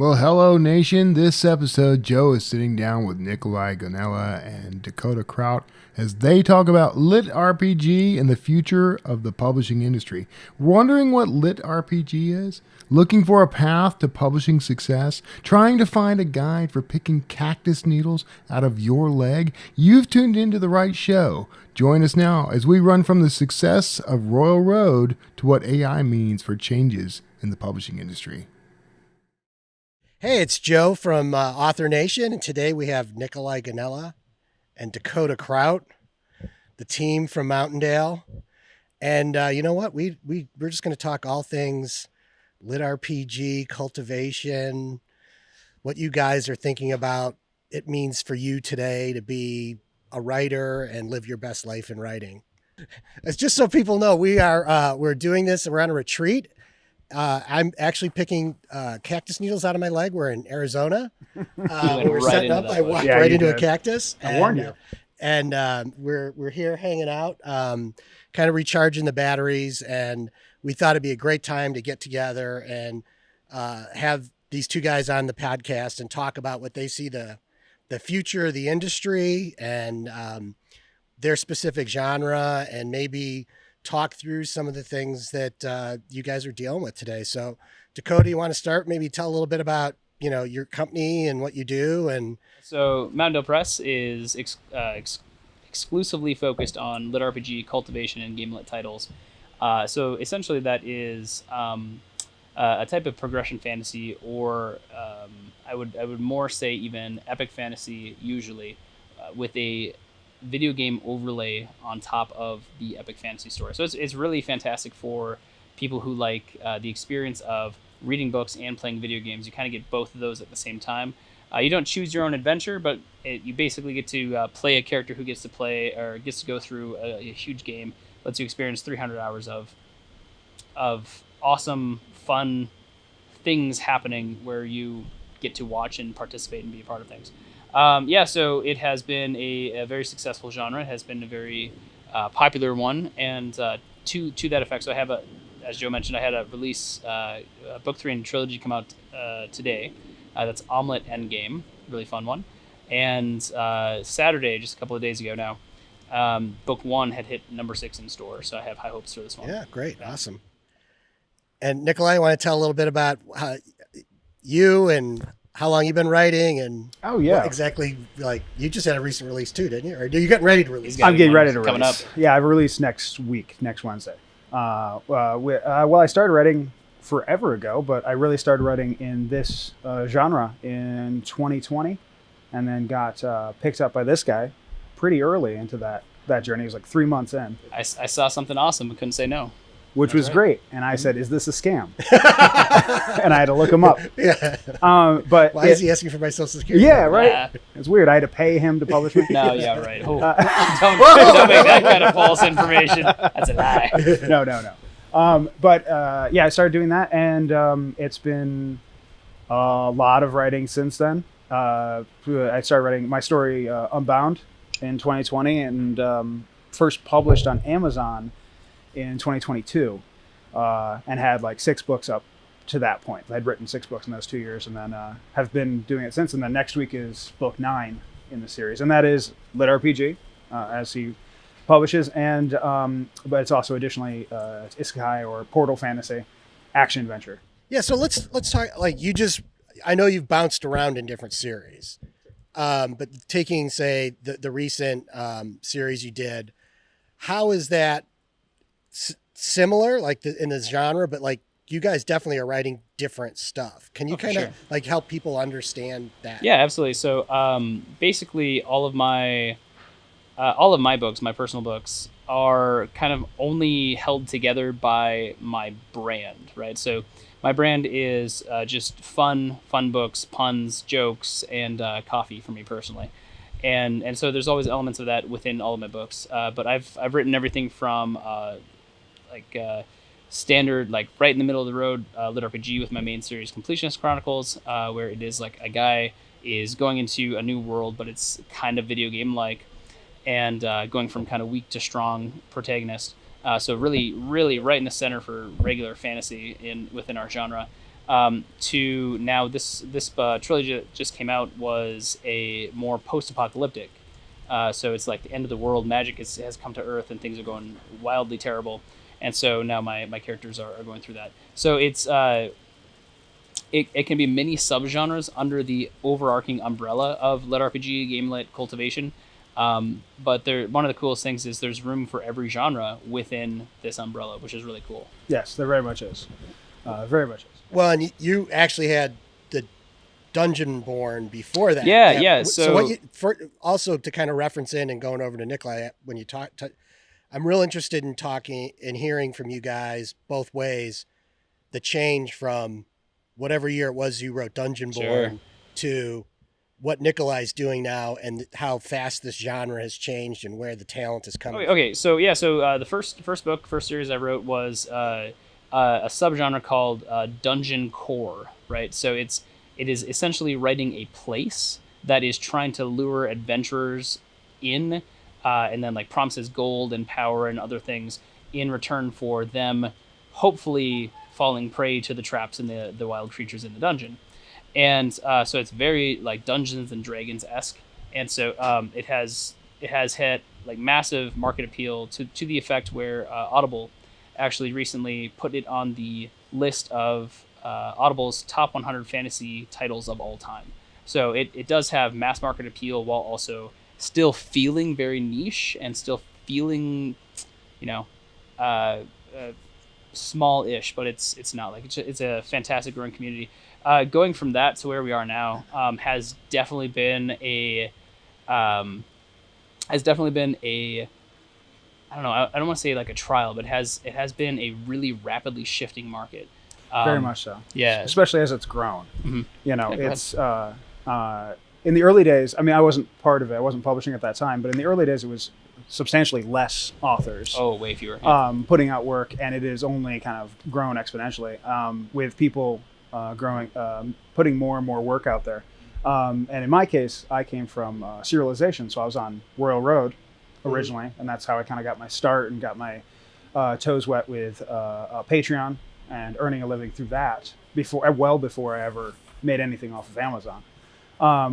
Well, hello, nation. This episode, Joe is sitting down with Nicoli Gonnella and Dakota Krout as they talk about lit RPG and the future of the publishing industry. Wondering what lit RPG is? Looking for a path to publishing success? Trying to find a guide for picking cactus needles out of your leg? You've tuned into the right show. Join us now as we run from the success of Royal Road to what AI means for changes in the publishing industry. Hey, it's Joe from Author Nation, and today we have Nicoli Gonnella and Dakota Krout, the team from Mountaindale. And you know what? We're just going to talk all things lit RPG, cultivation, what you guys are thinking about it means for you today to be a writer and live your best life in writing. It's just so people know we're doing this. We're on a retreat. I'm actually picking cactus needles out of my leg. We're in Arizona. We're setting up. I walked right into a cactus. I warned you. And we're here hanging out, kind of recharging the batteries. And we thought it'd be a great time to get together and have these two guys on the podcast and talk about what they see the future of the industry and their specific genre, and maybe talk through some of the things that you guys are dealing with today. So Dakota, you want to start? Maybe tell a little bit about, your company and what you do. And so Mountaindale Press is exclusively focused on lit RPG, cultivation, and game lit titles. So essentially that is a type of progression fantasy, or I would more say even epic fantasy, usually with a video game overlay on top of the epic fantasy story. So it's really fantastic for people who like the experience of reading books and playing video games. You kind of get both of those at the same time. You don't choose your own adventure, but you basically get to play a character who gets to play or gets to go through a huge game. Lets you experience 300 hours of awesome, fun things happening where you get to watch and participate and be a part of things. So it has been a very successful genre. It has been a very popular one, and to that effect. So I have as Joe mentioned, I had a release, book 3 in trilogy come out today. That's Omelet Endgame, really fun one. And Saturday, just a couple of days ago now, book 1 had hit number 6 in store. So I have high hopes for this one. Yeah, great, awesome. And Nicoli, I want to tell a little bit about you and how long you've been writing, and exactly, like you just had a recent release too, didn't you? Or are you getting ready to release? I'm getting ready to release. Coming up. Yeah, I release next Wednesday. I started writing forever ago, but I really started writing in this genre in 2020, and then got picked up by this guy pretty early into that journey. It was like 3 months in. I saw something awesome and couldn't say no. Which was great. And I said, is this a scam? And I had to look him up. Yeah. But why is he asking for my social security? Yeah, right. Yeah. It's weird. I had to pay him to publish me. No, yeah, right. Oh. Don't make that kind of false information. That's a lie. No. I started doing that, and it's been a lot of writing since then. I started writing my story, Unbound, in 2020, and first published on Amazon in 2022, and had like 6 books up to that point. I'd written 6 books in those 2 years, and then have been doing it since. And then next week is book 9 in the series, and that is lit RPG, as he publishes, and but it's also additionally isekai or portal fantasy, action adventure. Yeah, so let's talk. Like I know you've bounced around in different series, but taking say the recent series you did, how is that similar, like in the genre, but like you guys definitely are writing different stuff. Can you kind of like help people understand that? Yeah, absolutely. So basically all of my books, my personal books, are kind of only held together by my brand, right? So my brand is just fun books, puns, jokes, and coffee for me personally. And so there's always elements of that within all of my books. But I've written everything from standard, like right in the middle of the road, lit RPG with my main series, Completionist Chronicles, where it is like a guy is going into a new world, but it's kind of video game like, and going from kind of weak to strong protagonist. So really, really right in the center for regular fantasy within our genre. to now this trilogy that just came out was a more post-apocalyptic. So it's like the end of the world, magic has come to Earth, and things are going wildly terrible. And so now my characters are going through that. So it's it can be many subgenres under the overarching umbrella of lit RPG, game lit cultivation. But one of the coolest things is there's room for every genre within this umbrella, which is really cool. Yes, there very much is. Very much is. Well, and you actually had the Dungeonborn before that. Yeah. So what also to kind of reference in and going over to Nicoli when you talk, I'm real interested in talking and hearing from you guys both ways the change from whatever year it was you wrote Dungeonborn to what Nicoli's doing now and how fast this genre has changed and where the talent is coming. Okay. So the first series I wrote was a subgenre called dungeon core, right? So it is essentially writing a place that is trying to lure adventurers in, and then like promises gold and power and other things in return for them hopefully falling prey to the traps and the wild creatures in the dungeon. And so it's very like Dungeons and Dragons-esque. And so it has had like massive market appeal to the effect where Audible actually recently put it on the list of Audible's top 100 fantasy titles of all time. So it does have mass market appeal while also still feeling very niche and still feeling, small-ish, but it's not like it's a fantastic growing community. Going from that to where we are now has definitely been a I don't know. I don't want to say like a trial, but it has been a really rapidly shifting market. Very much so. Yeah. Especially as it's grown. Mm-hmm. It's in the early days. I mean, I wasn't part of it. I wasn't publishing at that time. But in the early days, it was substantially less authors. Oh, way fewer. Yeah. Putting out work, and it has only kind of grown exponentially with people putting more and more work out there. And in my case, I came from serialization, so I was on Royal Road originally, and that's how I kind of got my start and got my toes wet with Patreon and earning a living through that before I ever made anything off of Amazon,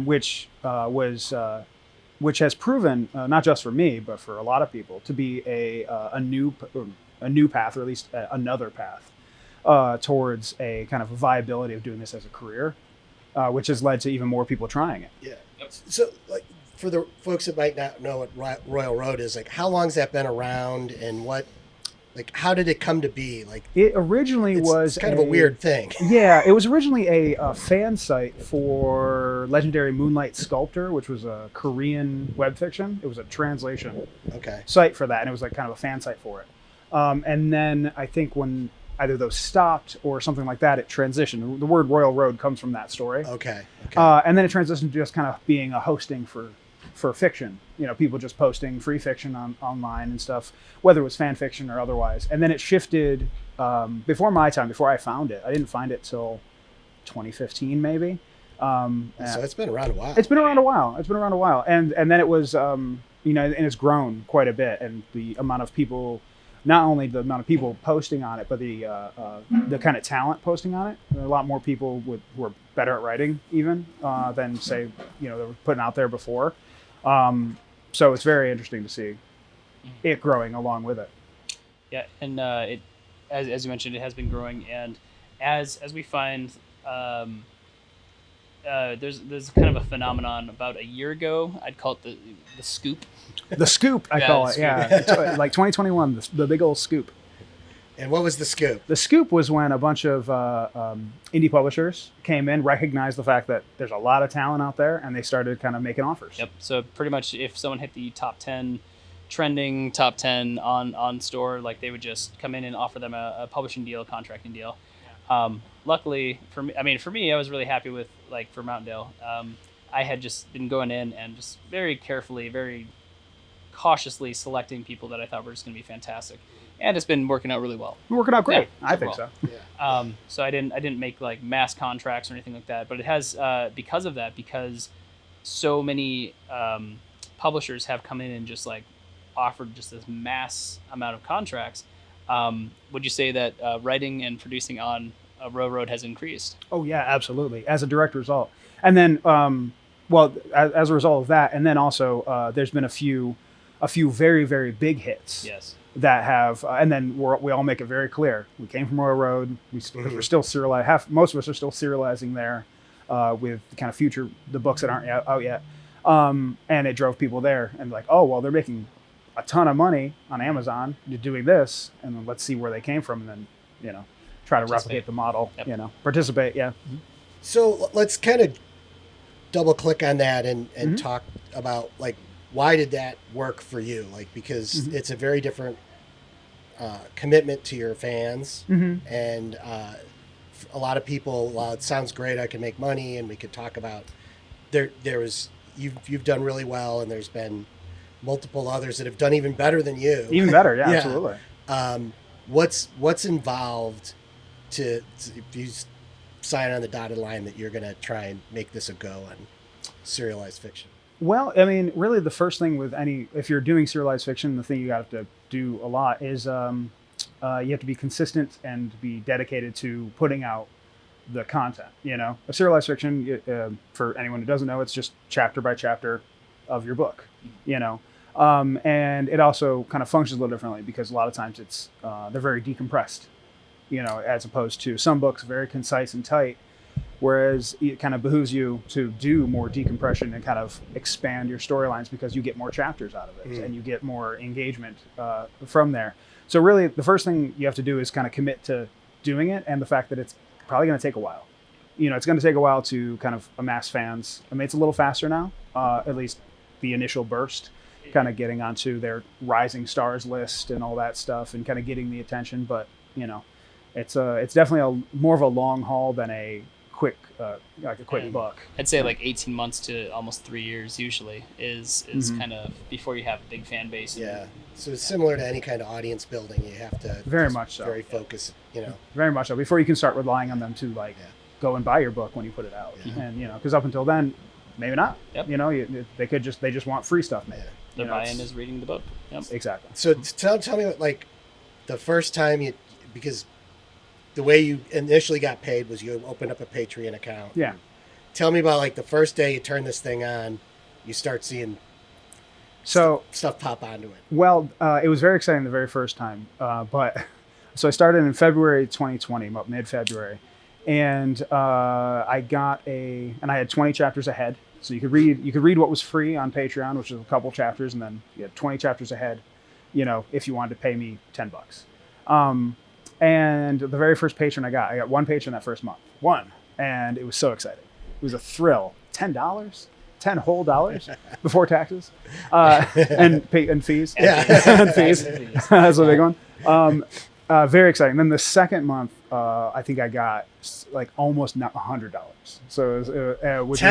which has proven not just for me but for a lot of people to be a new path, or at least another path towards a kind of viability of doing this as a career, which has led to even more people trying it. Yeah. Yep. So, like, for the folks that might not know what Royal Road is, like, how long has that been around, and how did it come to be? Like, it originally was kind of a weird thing. Yeah, it was originally a fan site for legendary Moonlight Sculptor, which was a Korean web fiction. It was a translation site for that, and it was like kind of a fan site for it. And then I think when either those stopped or something like that, it transitioned. The word Royal Road comes from that story. Okay. And then it transitioned to just kind of being a hosting for fiction. People just posting free fiction online and stuff, whether it was fan fiction or otherwise. And then it shifted before my time, before I found it. I didn't find it till 2015 maybe. So it's been around a while. It's been around a while. And then it was, and it's grown quite a bit. And the amount of people, not only the amount of people posting on it, but the kind of talent posting on it. There are a lot more people who are better at writing even than say, they were putting out there before. So it's very interesting to see it growing along with it. Yeah, and it, as you mentioned, it has been growing, and as we find, there's kind of a phenomenon. About a year ago, I'd call it the scoop. The scoop, I call it. Yeah, like 2021, the big old scoop. And what was the scoop? The scoop was when a bunch of indie publishers came in, recognized the fact that there's a lot of talent out there, and they started kind of making offers. Yep. So pretty much if someone hit the top 10 trending, top 10 on store, like they would just come in and offer them a publishing deal, a contracting deal. Luckily for me, I was really happy with, like, for Mountaindale. I had just been going in and just very carefully, very cautiously selecting people that I thought were just going to be fantastic. And it's been working out really well. Working out great. Yeah, I think so. Yeah. So I didn't make like mass contracts or anything like that, but it has because so many publishers have come in and just like offered just this mass amount of contracts. Would you say that writing and producing on Railroad has increased. Oh yeah, absolutely. As a direct result, and then as a result of that, and then also there's been a few very very big hits. Yes. That have, and then we all make it very clear. We came from Railroad. We're still serialized. Most of us are still serializing there with the kind of the books that aren't out yet. And it drove people there, and like, oh well, they're making a ton of money on Amazon doing this, and then let's see where they came from, and then try to replicate the model. Yep. Participate. Yeah. So let's kind of double click on that and talk about like why did that work for you? Like because it's a very different commitment to your fans, and a lot of people. While it sounds great, I can make money, and we could talk about there was you've done really well, and there's been multiple others that have done even better than you. Even better, yeah. Absolutely. What's involved to if you sign on the dotted line that you're going to try and make this a go on serialized fiction? Well, I mean, really, the first thing with if you're doing serialized fiction, the thing you got to do a lot is you have to be consistent and be dedicated to putting out the content. A serialized fiction, for anyone who doesn't know, it's just chapter by chapter of your book. And it also kind of functions a little differently because a lot of times it's they're very decompressed. As opposed to some books very concise and tight. Whereas it kind of behooves you to do more decompression and kind of expand your storylines because you get more chapters out of it and you get more engagement from there. So really, the first thing you have to do is kind of commit to doing it, and the fact that it's probably going to take a while. It's going to take a while to kind of amass fans. I mean, it's a little faster now, at least the initial burst, kind of getting onto their rising stars list and all that stuff and kind of getting the attention. But, it's definitely more of a long haul than a quick book. I'd say like 18 months to almost 3 years usually is kind of before you have a big fan base. Yeah. So it's similar to any kind of audience building. You have to very much so. Very focused, Very much so. Before you can start relying on them to go and buy your book when you put it out. Yeah. And because up until then, maybe not. Yep. They just want free stuff made. The buy-in is reading the book. Yep. Exactly. So tell me what, like the first time because the way you initially got paid was you opened up a Patreon account. Yeah. Tell me about like the first day you turn this thing on, you start seeing stuff pop onto it. Well, it was very exciting the very first time. But so I started in February 2020, about mid-February. And I had 20 chapters ahead. So you could read what was free on Patreon, which is a couple chapters, and then you had 20 chapters ahead, if you wanted to pay me $10. And the very first patron I got one patron that first month. One. And it was so exciting. It was a thrill. $10? $10 whole dollars before taxes and fees. And fees. That's a big one. Very exciting. Then the second month, I think I got like almost $100. So it was,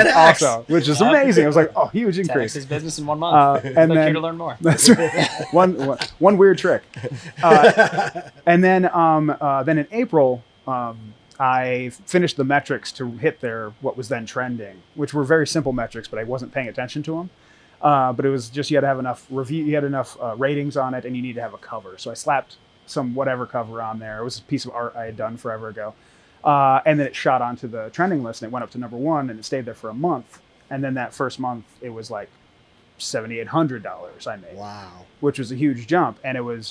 which is amazing. I was like, oh, huge increase. 10x is business in 1 month. And click then, here to learn more. That's right. One weird trick. And then in April, I finished the metrics to hit what was then trending, which were very simple metrics, but I wasn't paying attention to them. But it was just you had to have enough ratings on it, and you need to have a cover. So I slapped some whatever cover on there. It was a piece of art I had done forever ago. And then it shot onto the trending list, and it went up to #1, and it stayed there for a month. And then that first month, it was like $7,800 I made. Wow. Which was a huge jump. And it was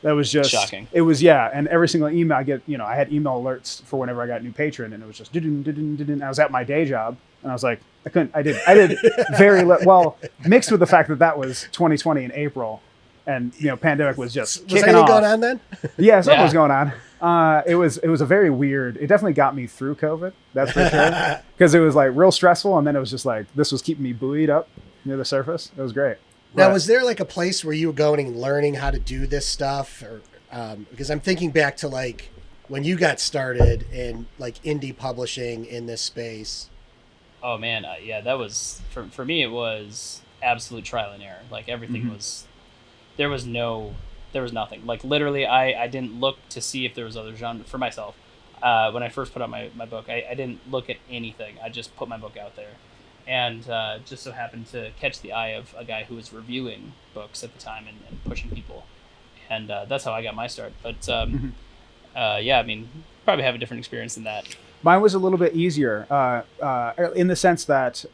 that was just shocking. It was, yeah. And every single email I get, I had email alerts for whenever I got a new patron, and it was just I was at my day job, and I was like, I did very well, mixed with the fact that was 2020 in April, and pandemic was just kicking anything off. going on then? Yeah, something was going on. It was a very weird. It definitely got me through COVID. That's for sure. Because it was like real stressful, and then it was just like this was keeping me buoyed up near the surface. It was great. Now, was there like a place where you were going and learning how to do this stuff, or because I'm thinking back to like when you got started in like indie publishing in this space? Oh man, yeah, that was for me. It was absolute trial and error. Like everything was. There was nothing. Like literally, I didn't look to see if there was other genre for myself. When I first put out my book, I didn't look at anything. I just put my book out there. And just so happened to catch the eye of a guy who was reviewing books at the time and pushing people. And that's how I got my start. But yeah, I mean, probably have a different experience than that. Mine was a little bit easier in the sense that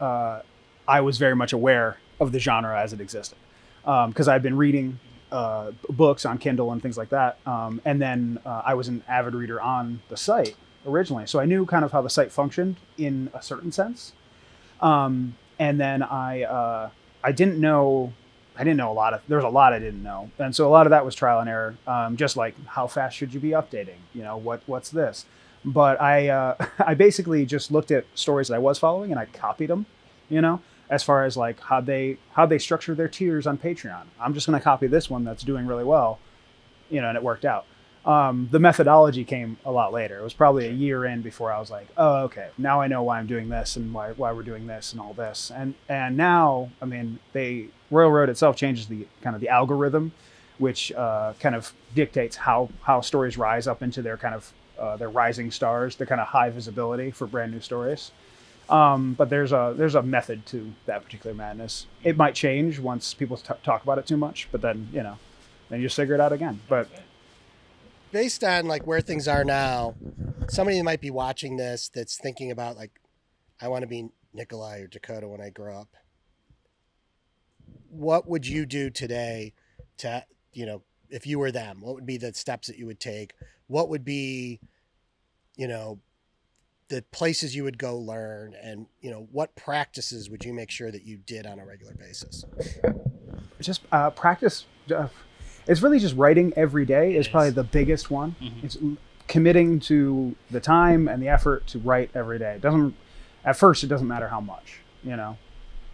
I was very much aware of the genre as it existed because I'd been reading books on Kindle and things like that. And then I was an avid reader on the site originally. So I knew kind of how the site functioned in a certain sense. And then I didn't know there was a lot I didn't know. And so a lot of that was trial and error. Just like how fast should you be updating? What's this? But I I basically just looked at stories that I was following and I copied them, as far as like how they structure their tiers on Patreon. I'm just going to copy this one that's doing really well, and it worked out. The methodology came a lot later. It was probably a year in before I was like, oh, okay, now I know why I'm doing this and why we're doing this and all this. And now, I mean, Royal Road itself changes the kind of the algorithm, which kind of dictates how stories rise up into their kind of their rising stars, the kind of high visibility for brand new stories. But there's a method to that particular madness. It might change once people talk about it too much, but then then you just figure it out again. But based on like where things are now, somebody might be watching this that's thinking about like, I want to be Nicoli or Dakota when I grow up. What would you do today to, if you were them? What would be the steps that you would take? What would be, the places you would go learn, and, what practices would you make sure that you did on a regular basis? Just practice. It's really just writing every day is probably the biggest one. Mm-hmm. It's committing to the time and the effort to write every day. At first, it doesn't matter how much,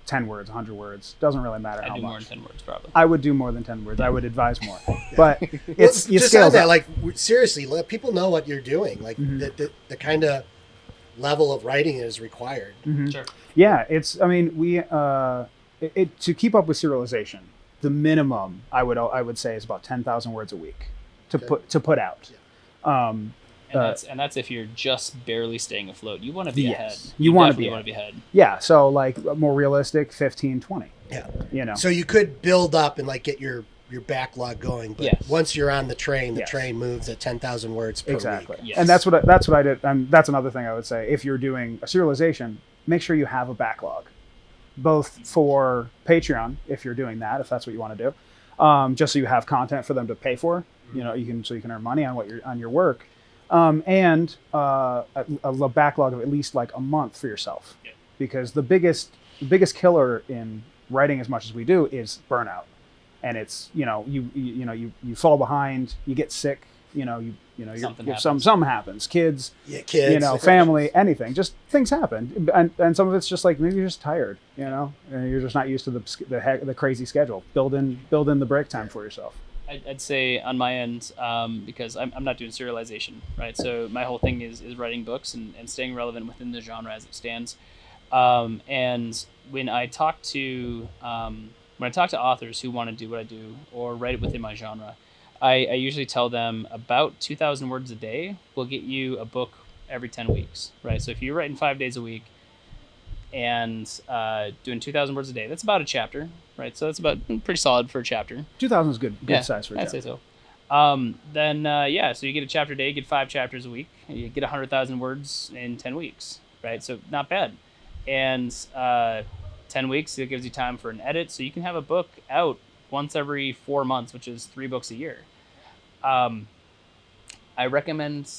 10 words, 100 words, doesn't really matter how much. I'd do more than 10 words, probably. I would do more than 10 words. I would advise more. But you just scale that, up. like, seriously, let people know what you're doing. Like, mm-hmm. the kind of level of writing is required. Mm-hmm. Sure. Yeah, we to keep up with serialization, the minimum I would say is about 10,000 words a week to put out. Yeah. And that's if you're just barely staying afloat. You want to be ahead. You want to be ahead. Yeah, so like more realistic, 15, 20. Yeah. So you could build up and like get your backlog going, but once you're on the train, the train moves at 10,000 words per exactly. week. Yes. And that's what I did. And that's another thing I would say. If you're doing a serialization, make sure you have a backlog, both for Patreon, if you're doing that, if that's what you want to do, just so you have content for them to pay for. You can earn money on your work. And a backlog of at least like a month for yourself, because the biggest killer in writing as much as we do is burnout, and it's you fall behind, you get sick, something happens, kids, family, anything, just things happen, and some of it's just like maybe you're just tired, and you're just not used to the crazy schedule. Build in the break time for yourself. I'd say on my end, because I'm not doing serialization, right? So my whole thing is writing books and staying relevant within the genre as it stands. And when I talk to authors who want to do what I do or write it within my genre, I usually tell them about 2,000 words a day will get you a book every 10 weeks, right? So if you're writing 5 days a week and doing 2,000 words a day, that's about a chapter, right? So that's about pretty solid for a chapter. 2,000 is good size for a chapter. I'd say so. So you get a chapter a day, you get 5 chapters a week, and you get 100,000 words in 10 weeks, right? So not bad. And 10 weeks, it gives you time for an edit, so you can have a book out once every 4 months, which is 3 books a year. I recommend,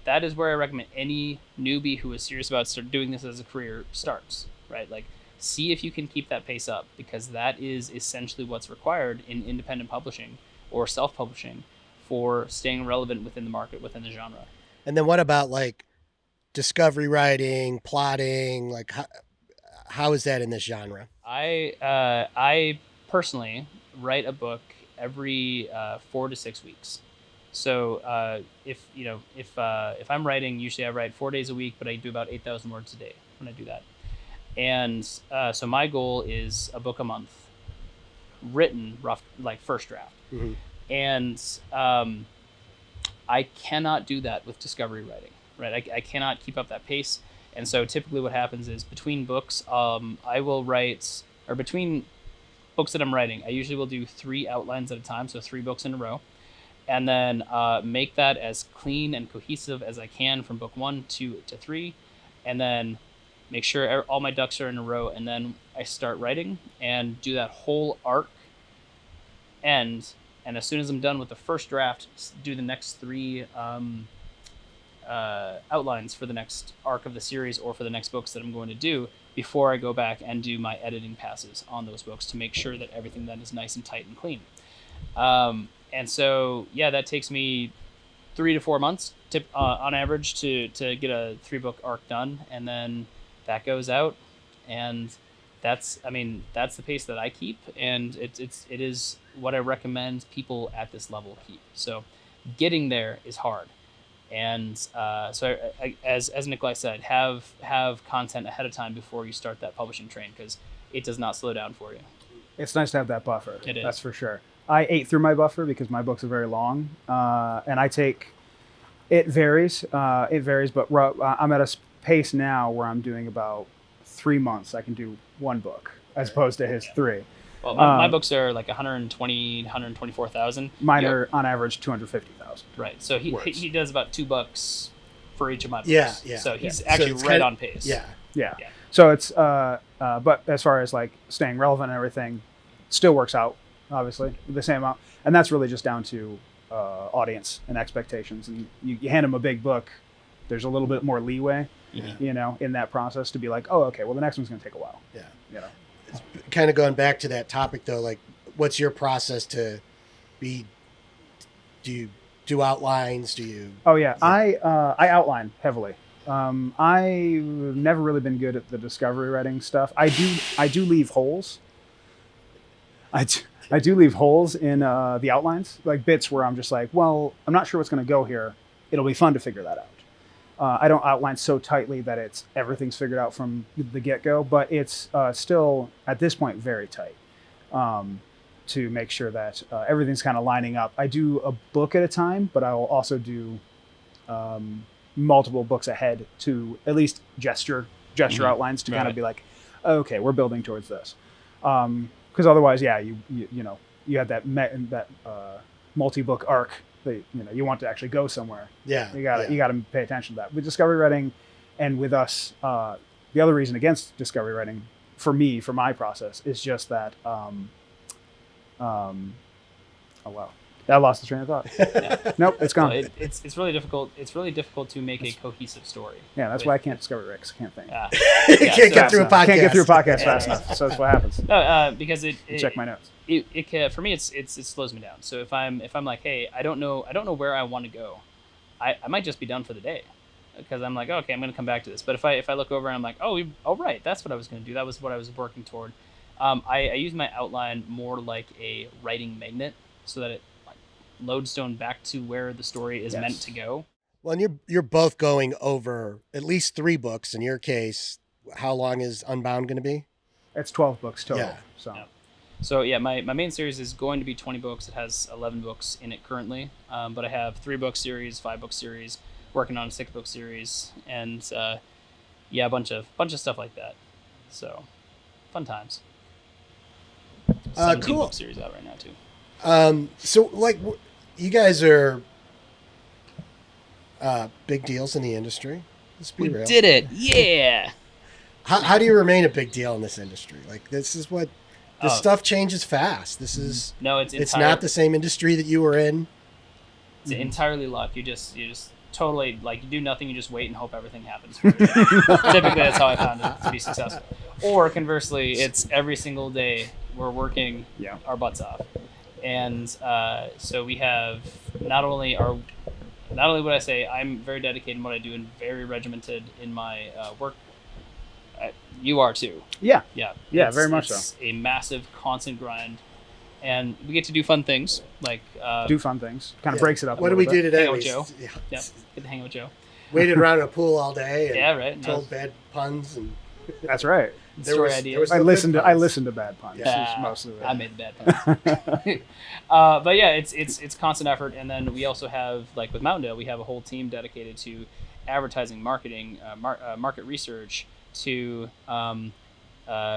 that is where I recommend any newbie who is serious about doing this as a career starts, right? Like, see if you can keep that pace up, because that is essentially what's required in independent publishing or self-publishing for staying relevant within the market, within the genre. And then what about like discovery writing, plotting? Like how is that in this genre? I personally write a book every 4 to 6 weeks. So if I'm writing, usually I write 4 days a week, but I do about 8,000 words a day when I do that. And so my goal is a book a month, written rough, like first draft. Mm-hmm. And I cannot do that with discovery writing, right? I cannot keep up that pace. And so typically what happens is between books, I will write, or between books that I'm writing, I usually will do 3 outlines at a time, so 3 books in a row. and then make that as clean and cohesive as I can from book 1 to 3, and then make sure all my ducks are in a row, and then I start writing and do that whole arc end. And as soon as I'm done with the first draft, do the next 3 outlines for the next arc of the series or for the next books that I'm going to do before I go back and do my editing passes on those books to make sure that everything then is nice and tight and clean. And so, yeah, that takes me 3 to 4 months on average to get a 3-book arc done, and then that goes out, and that's the pace that I keep, and it is what I recommend people at this level keep. So getting there is hard, and so as Nikolai said, have content ahead of time before you start that publishing train, because it does not slow down for you. It's nice to have that buffer. It is. That's for sure. I ate through my buffer because my books are very long, and it varies, but I'm at a pace now where I'm doing about 3 months. I can do 1 book as opposed to his 3. Well, my books are like 124,000. Mine are on average 250,000. Right. So he does about $2 for each of my books. Yeah. So he's actually right on pace. Yeah. So it's but as far as like staying relevant and everything, still works out, obviously, the same amount. And that's really just down to audience and expectations. And you hand them a big book, there's a little bit more leeway, in that process to be like, oh, okay, well, the next one's going to take a while. Yeah. It's kind of going back to that topic though, like what's your process do you do outlines? Do you? Oh yeah. I outline heavily. I've never really been good at the discovery writing stuff. I do leave holes. I do leave holes in the outlines, like bits where I'm just like, well, I'm not sure what's going to go here. It'll be fun to figure that out. I don't outline so tightly that everything's figured out from the get-go, but it's still, at this point, very tight to make sure that everything's kind of lining up. I do a book at a time, but I will also do multiple books ahead to at least gesture outlines to kind of be like, okay, we're building towards this. Because otherwise, yeah, you have that multi-book arc that you want to actually go somewhere. Yeah, you gotta pay attention to that. With discovery writing, and with us, the other reason against discovery writing for my process is just that. Oh wow, I lost the train of thought. Nope, it's gone. Well, it's really difficult. It's really difficult to make a cohesive story. Yeah, that's why I can't discover Rick. I can't think. You can't get through a podcast. Can't get through a podcast fast enough. So that's what happens. No, because check my notes. It can, for me, it slows me down. So if I'm like, hey, I don't know where I want to go, I might just be done for the day, because I'm like, okay, I'm going to come back to this. But if I look over and I'm like, oh right, that's what I was going to do. That was what I was working toward. I use my outline more like a writing magnet, so that it lodestone back to where the story is meant to go. Well, and you're both going over at least 3 books. In your case, how long is Unbound going to be? It's 12 books total. Yeah. So yeah, my main series is going to be 20 books. It has 11 books in it currently, but I have 3-book series, 5-book series, working on a 6-book series, and a bunch of stuff like that. So fun times. 17 book series out right now too. So like you guys are big deals in the industry. Let's be real. We did it. Yeah. How do you remain a big deal in this industry? Like this stuff changes fast. This is it's not the same industry that you were in. It's entirely luck. You just totally, like, you do nothing, you just wait and hope everything happens for you. Typically that's how I found it to be successful. Or conversely, it's every single day we're working our butts off. And so we have not only would I say I'm very dedicated in what I do and very regimented in my work. You are too. Yeah, Very much so. It's a massive, constant grind, and we get to do fun things like Kind of breaks it up. What do we do today? Hang out with Joe. Get to hang out with Joe. Waited around in a pool all day. And right. Told bad puns and. That's right. Story ideas. I listened to bad puns. Yeah. Mostly I made the bad puns. But yeah, it's constant effort, and then we also have, like with Mountaindale, we have a whole team dedicated to advertising, marketing, market research, to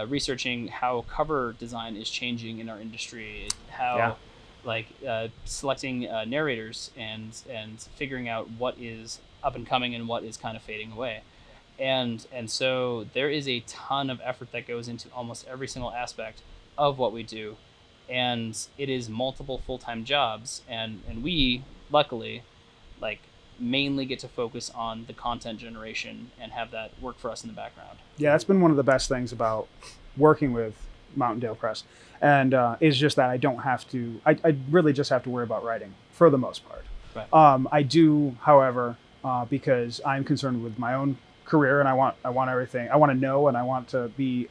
researching how cover design is changing in our industry, how like selecting narrators and figuring out what is up and coming and what is kind of fading away. And so there is a ton of effort that goes into almost every single aspect of what we do, and it is multiple full-time jobs, and we luckily like mainly get to focus on the content generation and have that work for us in the background. Yeah, that's been one of the best things about working with Mountaindale Press, and is just that I don't have to. I really just have to worry about writing for the most part. Right. I do, however, because I'm concerned with my own career, and I want everything. I want to know, and I want to be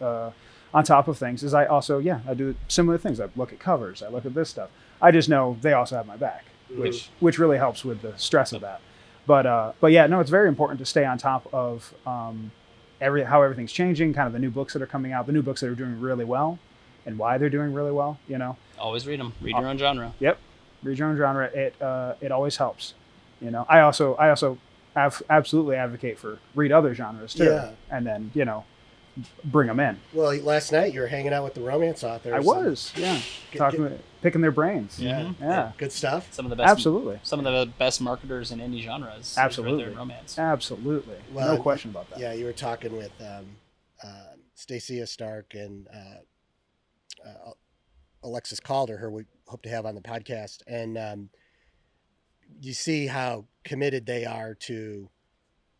on top of things. Is I also I do similar things. I look at covers. I look at this stuff. I just know they also have my back, which really helps with the stress of that. But yeah, no, it's very important to stay on top of how everything's changing, kind of the new books that are coming out, the new books that are doing really well, and why they're doing really well. Always read them. Read your own genre. Yep, read your own genre. It always helps. I also absolutely advocate for read other genres too, and then bring them in. Well, last night you were hanging out with the romance authors. I was, picking their brains. Yeah. Good stuff. Some of the best, absolutely. Some of the best marketers in any genres. Absolutely, right there in romance. Absolutely, well, no question about that. Yeah, you were talking with Stacia Stark and Alexis Calder, who we hope to have on the podcast, and you see how committed they are to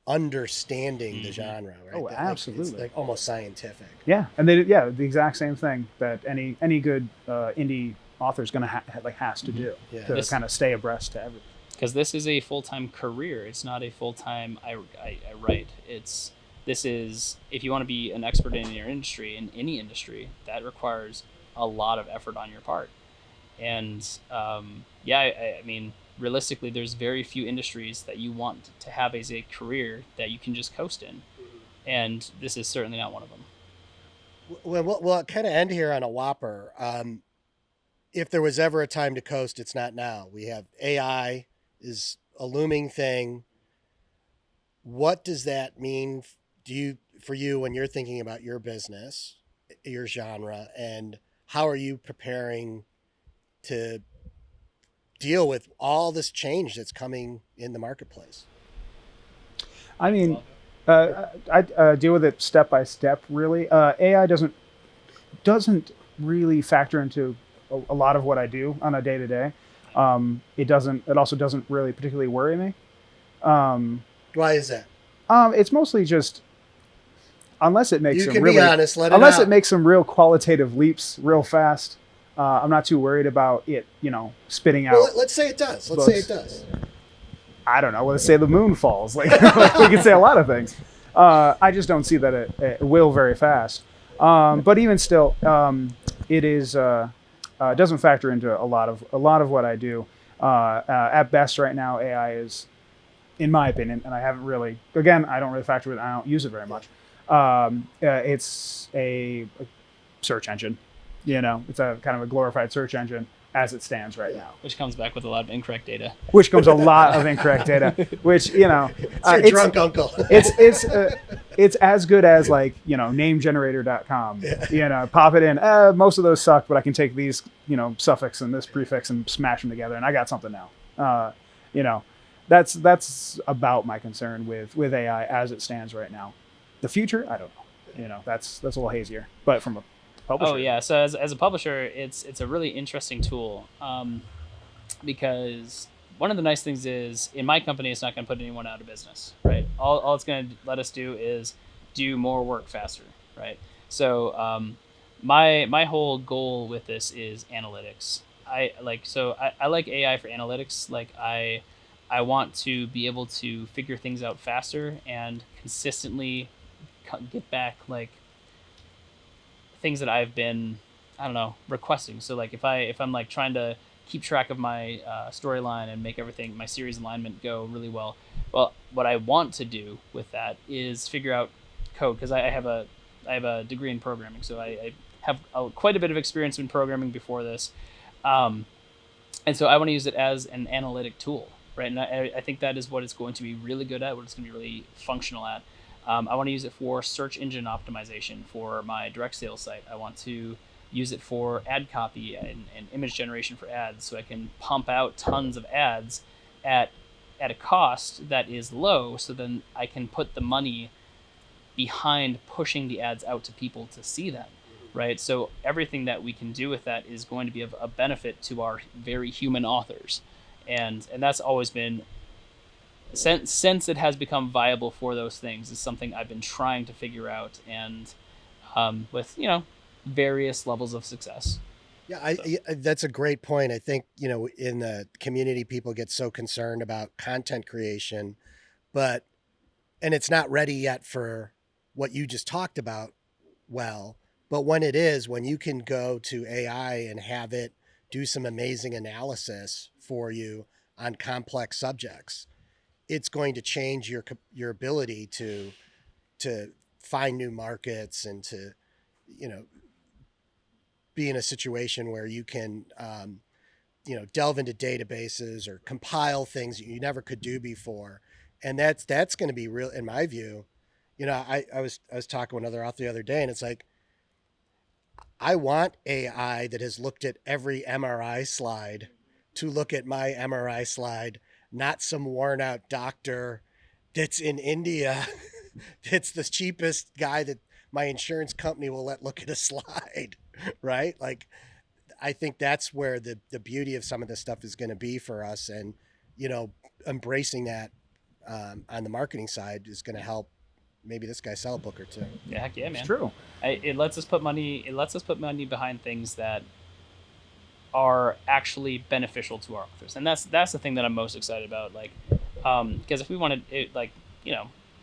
understanding the genre, right? Oh, absolutely. It's like almost scientific. Yeah, and the exact same thing that any good indie author is going to has to do to kind of stay abreast to everything. Because this is a full-time career. It's not a full-time I write. This is if you want to be an expert in your industry, in any industry, that requires a lot of effort on your part. And I mean, realistically, there's very few industries that you want to have as a career that you can just coast in, and this is certainly not one of them. Well, we'll kind of end here on a whopper. If there was ever a time to coast, it's not now. We have AI is a looming thing. What does that mean for you when you're thinking about your business, your genre, and how are you preparing to deal with all this change that's coming in the marketplace? I mean, I deal with it step by step. Really, AI doesn't really factor into a lot of what I do on a day to day. It also doesn't really particularly worry me. Why is that? It's mostly just unless it makes it makes some real qualitative leaps real fast. I'm not too worried about it, spitting out. Well, let's say it does. Let's say it does. I don't know. Let's say the moon falls. Like we can say a lot of things. I just don't see that it will very fast. But even still, it is doesn't factor into a lot of what I do. At best, right now, AI is, in my opinion, and I haven't really. Again, I don't really factor it. I don't use it very much. It's a search engine. It's a kind of a glorified search engine as it stands right now. Which comes back with a lot of incorrect data. Which comes a lot of incorrect data. Which it's your drunk uncle. It's as good as namegenerator.com. Pop it in. Most of those suck, but I can take these suffix and this prefix and smash them together, and I got something now. That's about my concern with AI as it stands right now. The future, I don't know. That's a little hazier. But from a publisher. Oh yeah, so as a publisher, it's a really interesting tool, because one of the nice things is in my company, it's not going to put anyone out of business, right? All it's going to let us do is do more work faster, right? So my whole goal with this is analytics. I like AI for analytics. Like I want to be able to figure things out faster and consistently get back things that I've been, requesting. So if I'm trying to keep track of my storyline and make everything, my series alignment go really well, what I want to do with that is figure out code, because I have a degree in programming, so I have quite a bit of experience in programming before this, and so I want to use it as an analytic tool, right? And I think that is what it's going to be really good at, what it's going to be really functional at. I want to use it for search engine optimization for my direct sales site. I want to use it for ad copy and image generation for ads, so I can pump out tons of ads at a cost that is low, so then I can put the money behind pushing the ads out to people to see them, right? So everything that we can do with that is going to be of a benefit to our very human authors, and that's always been, since it has become viable for those things, is something I've been trying to figure out, and with various levels of success. Yeah, that's a great point. I think, in the community, people get so concerned about content creation, and it's not ready yet for what you just talked about. But when you can go to AI and have it do some amazing analysis for you on complex subjects, it's going to change your ability to find new markets and to, be in a situation where you can, delve into databases or compile things that you never could do before. And that's going to be real, in my view. I was talking with another author the other day, and it's like, I want AI that has looked at every MRI slide to look at my MRI slide, not some worn out doctor that's in India. That's the cheapest guy that my insurance company will let look at a slide, right? Like, I think that's where the beauty of some of this stuff is going to be for us. And, embracing that on the marketing side is going to help maybe this guy sell a book or two. Yeah, heck yeah, man. It's true. It lets us put money behind things that are actually beneficial to our authors, and that's the thing that I'm most excited about. Like, because if we wanted it, like,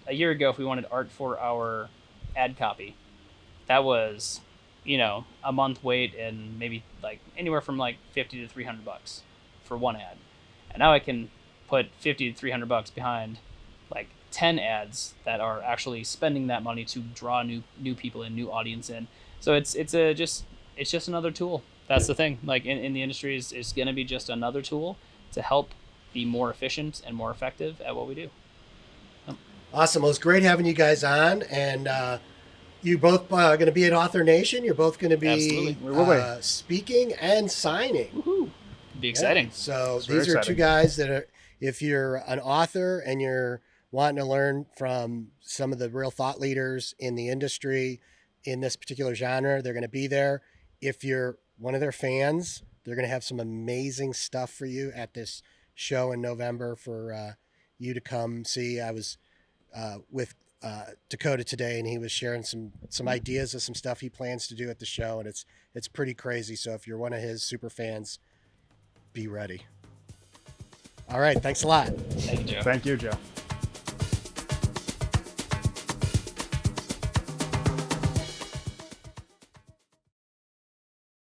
a year ago, if we wanted art for our ad copy, that was, a month wait and maybe like anywhere from like $50 to $300 for one ad. And now I can put $50 to $300 behind like 10 ads that are actually spending that money to draw new people and new audience in. So it's just another tool. That's the thing. Like, in the industry, is going to be just another tool to help be more efficient and more effective at what we do. Awesome. Well, it's great having you guys on, and you both going to be at Author Nation. You're both going to be speaking and signing. Woohoo! Be exciting. Yeah. So It's very these are exciting. two guys that are, if you're an author and you're wanting to learn from some of the real thought leaders in the industry in this particular genre, they're going to be there. If you're one of their fans, they're going to have some amazing stuff for you at this show in November for you to come see. I was with Dakota today, and he was sharing some ideas of some stuff he plans to do at the show, and it's pretty crazy. So if you're one of his super fans, be ready. All right, thanks a lot. Thank you, Joe. Thank you, Joe.